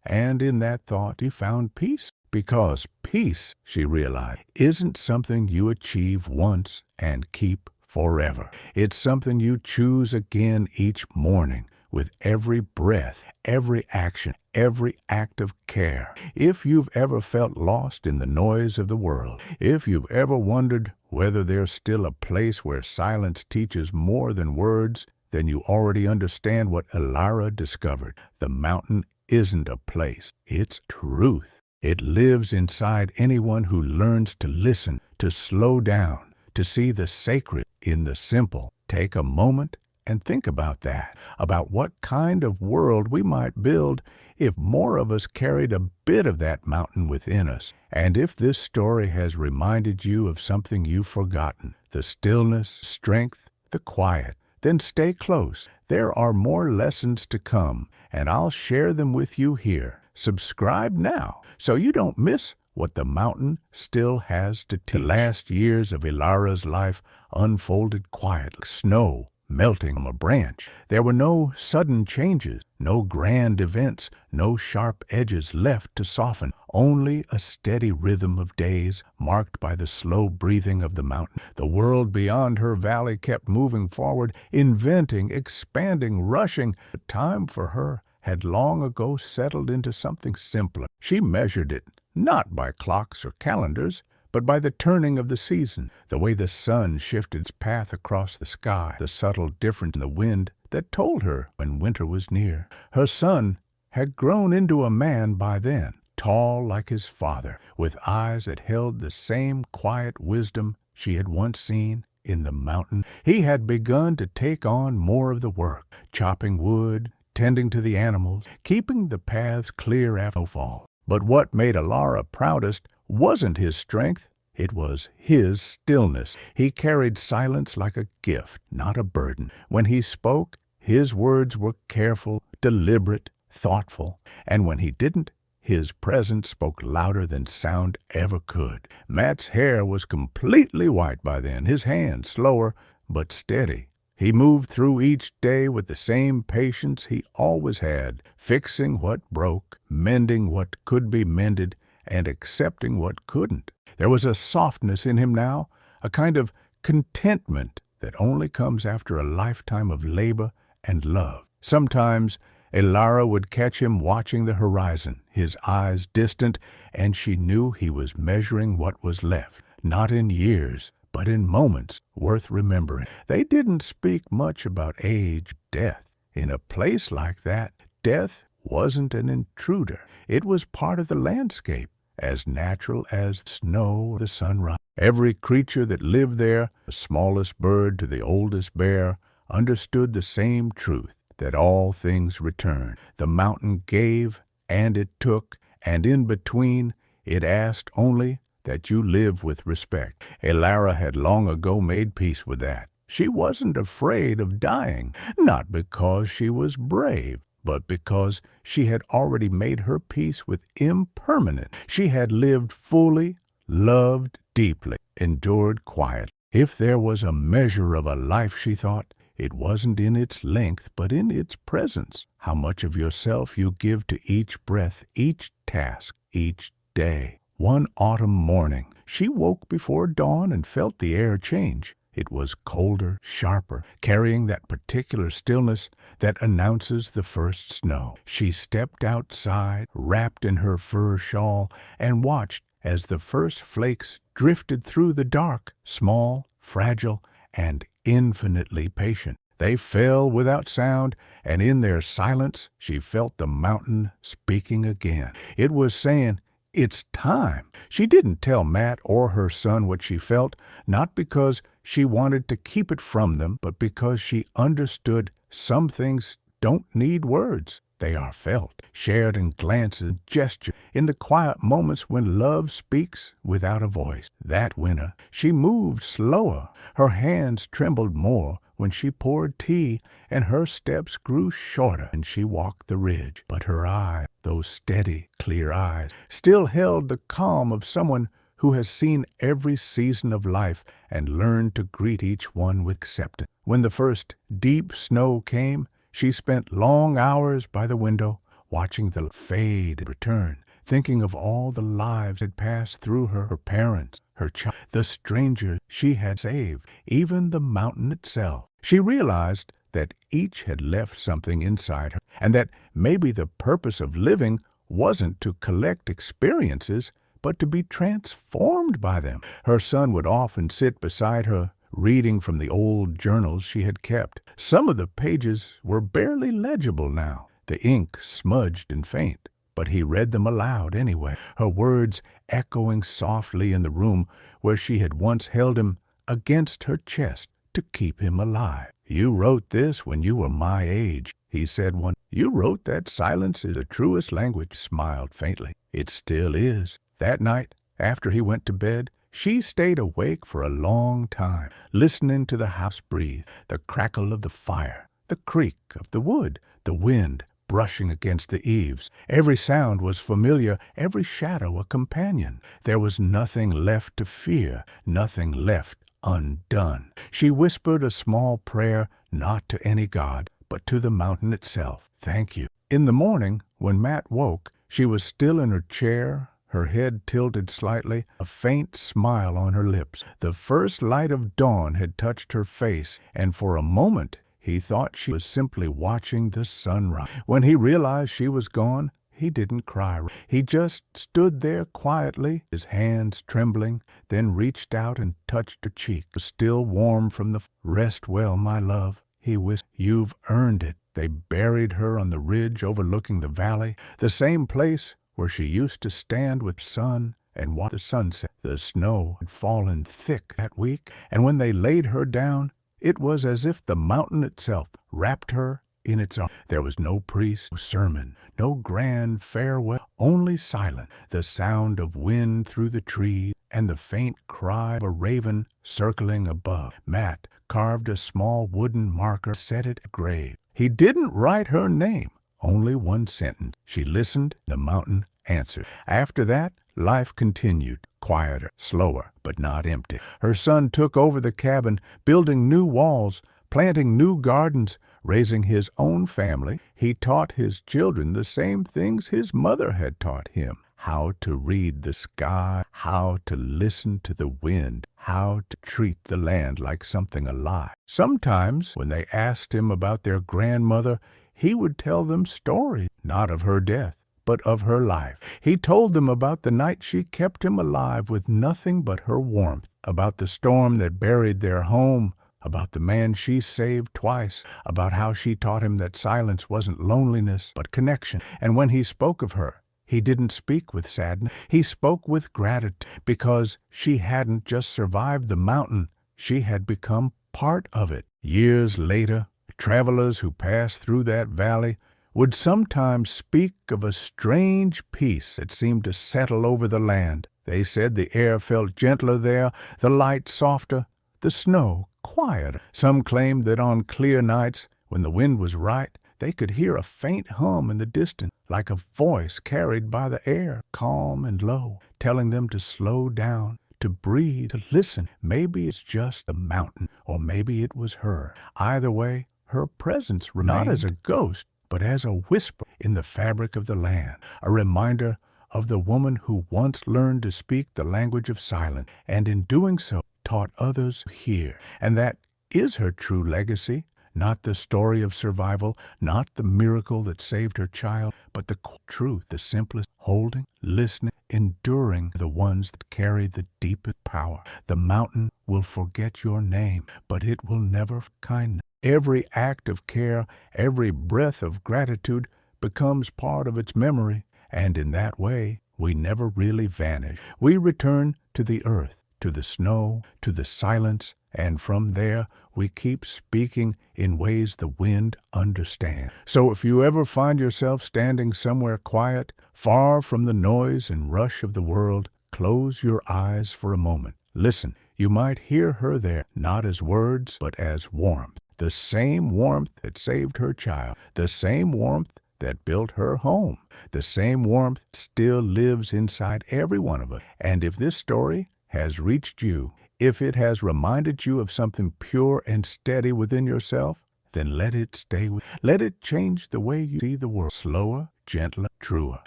And in that thought she found peace. Because peace, she realized, isn't something you achieve once and keep forever. It's something you choose again each morning with every breath, every action, every act of care. If you've ever felt lost in the noise of the world, if you've ever wondered whether there's still a place where silence teaches more than words, then you already understand what Alara discovered. The mountain isn't a place, it's truth. It lives inside anyone who learns to listen, to slow down, to see the sacred in the simple. Take a moment and think about that, about what kind of world we might build if more of us carried a bit of that mountain within us. And if this story has reminded you of something you've forgotten, the stillness, strength, the quiet, then stay close. There are more lessons to come, and I'll share them with you here. Subscribe now so you don't miss what the mountain still has to teach. The last years of Ilara's life unfolded quietly, snow melting from a branch. There were no sudden changes, no grand events, no sharp edges left to soften, only a steady rhythm of days marked by the slow breathing of the mountain. The world beyond her valley kept moving forward, inventing, expanding, rushing. The time for her had long ago settled into something simpler. She measured it not by clocks or calendars, but by the turning of the season, the way the sun shifted its path across the sky, the subtle difference in the wind that told her when winter was near. Her son had grown into a man by then, tall like his father, with eyes that held the same quiet wisdom she had once seen in the mountain. He had begun to take on more of the work, chopping wood, tending to the animals, keeping the paths clear after snowfall. But what made Alara proudest wasn't his strength, it was his stillness. He carried silence like a gift, not a burden. When he spoke, his words were careful, deliberate, thoughtful, and when he didn't, his presence spoke louder than sound ever could. Matt's hair was completely white by then, his hands slower but steady. He moved through each day with the same patience he always had, fixing what broke, mending what could be mended, and accepting what couldn't. There was a softness in him now, a kind of contentment that only comes after a lifetime of labor and love. Sometimes Alara would catch him watching the horizon, his eyes distant, and she knew he was measuring what was left, not in years, but in moments worth remembering. They didn't speak much about age, death. In a place like that, death wasn't an intruder. It was part of the landscape, as natural as snow or the sunrise. Every creature that lived there, the smallest bird to the oldest bear, understood the same truth, that all things return. The mountain gave, and it took, and in between, it asked only that you live with respect. Alara had long ago made peace with that. She wasn't afraid of dying, not because she was brave, but because she had already made her peace with impermanence. She had lived fully, loved deeply, endured quietly. If there was a measure of a life, she thought, it wasn't in its length, but in its presence. How much of yourself you give to each breath, each task, each day. One autumn morning, she woke before dawn and felt the air change. It was colder, sharper, carrying that particular stillness that announces the first snow. She stepped outside, wrapped in her fur shawl, and watched as the first flakes drifted through the dark, small, fragile, and infinitely patient. They fell without sound, and in their silence she felt the mountain speaking again. It was saying, "It's time." She didn't tell Matt or her son what she felt, not because she wanted to keep it from them, but because she understood some things don't need words. They are felt, shared in glance and gesture, in the quiet moments when love speaks without a voice. That winter, she moved slower. Her hands trembled more when she poured tea, and her steps grew shorter when she walked the ridge. But her eyes, those steady, clear eyes, still held the calm of someone who has seen every season of life and learned to greet each one with acceptance. When the first deep snow came, she spent long hours by the window, watching the fade and return, thinking of all the lives that had passed through her parents, her child, the stranger she had saved, even the mountain itself. She realized that each had left something inside her, and that maybe the purpose of living wasn't to collect experiences, but to be transformed by them. Her son would often sit beside her, reading from the old journals she had kept. Some of the pages were barely legible now, the ink smudged and faint, but he read them aloud anyway, her words echoing softly in the room where she had once held him against her chest to keep him alive. "You wrote this when you were my age," he said one. "You wrote that silence is the truest language," smiled faintly. "It still is." That night, after he went to bed, she stayed awake for a long time, listening to the house breathe, the crackle of the fire, the creak of the wood, the wind brushing against the eaves. Every sound was familiar, every shadow a companion. There was nothing left to fear, nothing left undone. She whispered a small prayer, not to any god, but to the mountain itself. "Thank you." In the morning, when Matt woke, she was still in her chair, her head tilted slightly, a faint smile on her lips. The first light of dawn had touched her face, and for a moment he thought she was simply watching the sunrise. When he realized she was gone, he didn't cry. He just stood there quietly, his hands trembling, then reached out and touched her cheek, still warm from the "Rest well, my love," he whispered. "You've earned it." They buried her on the ridge overlooking the valley, the same place where she used to stand with sun and watch the sunset. The snow had fallen thick that week, and when they laid her down, it was as if the mountain itself wrapped her in its arms. There was no priest, no sermon, no grand farewell, only silence, the sound of wind through the trees, and the faint cry of a raven circling above. Matt carved a small wooden marker, set it at the grave. He didn't write her name, only one sentence. She listened, the mountain answered. After that, life continued, quieter, slower, but not empty. Her son took over the cabin, building new walls, planting new gardens, raising his own family. He taught his children the same things his mother had taught him: how to read the sky, how to listen to the wind, how to treat the land like something alive. Sometimes, when they asked him about their grandmother, he would tell them stories, not of her death, but of her life. He told them about the night she kept him alive with nothing but her warmth, about the storm that buried their home, about the man she saved twice, about how she taught him that silence wasn't loneliness, but connection. And when he spoke of her, he didn't speak with sadness. He spoke with gratitude, because she hadn't just survived the mountain, she had become part of it. Years later, travelers who passed through that valley would sometimes speak of a strange peace that seemed to settle over the land. They said the air felt gentler there, the light softer, the snow quieter. Some claimed that on clear nights, when the wind was right, they could hear a faint hum in the distance, like a voice carried by the air, calm and low, telling them to slow down, to breathe, to listen. Maybe it's just the mountain, or maybe it was her. Either way, her presence remained, not as a ghost, but as a whisper in the fabric of the land, a reminder of the woman who once learned to speak the language of silence, and in doing so, taught others to hear. And that is her true legacy. Not the story of survival, not the miracle that saved her child, but the truth, the simplest, holding, listening, enduring, the ones that carry the deepest power. The mountain will forget your name, but it will never kindness. Every act of care, every breath of gratitude becomes part of its memory, and in that way, we never really vanish. We return to the earth, to the snow, to the silence, and from there, we keep speaking in ways the wind understands. So if you ever find yourself standing somewhere quiet, far from the noise and rush of the world, close your eyes for a moment. Listen, you might hear her there, not as words, but as warmth. The same warmth that saved her child, the same warmth that built her home, the same warmth still lives inside every one of us. And if this story has reached you, if it has reminded you of something pure and steady within yourself, then let it stay with you. Let it change the way you see the world. Slower, gentler, truer.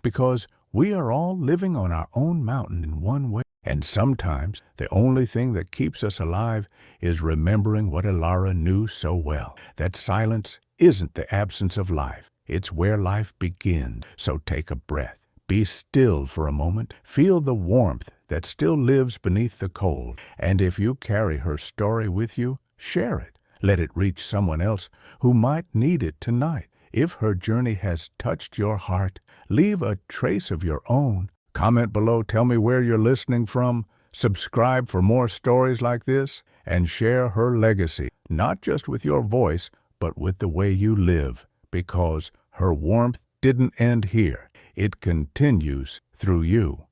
Because we are all living on our own mountain in one way. And sometimes the only thing that keeps us alive is remembering what Elara knew so well. That silence isn't the absence of life. It's where life begins. So take a breath. Be still for a moment. Feel the warmth that still lives beneath the cold. And if you carry her story with you, share it. Let it reach someone else who might need it tonight. If her journey has touched your heart, leave a trace of your own. Comment below, tell me where you're listening from. Subscribe for more stories like this, and share her legacy, not just with your voice, but with the way you live, because her warmth didn't end here. It continues through you.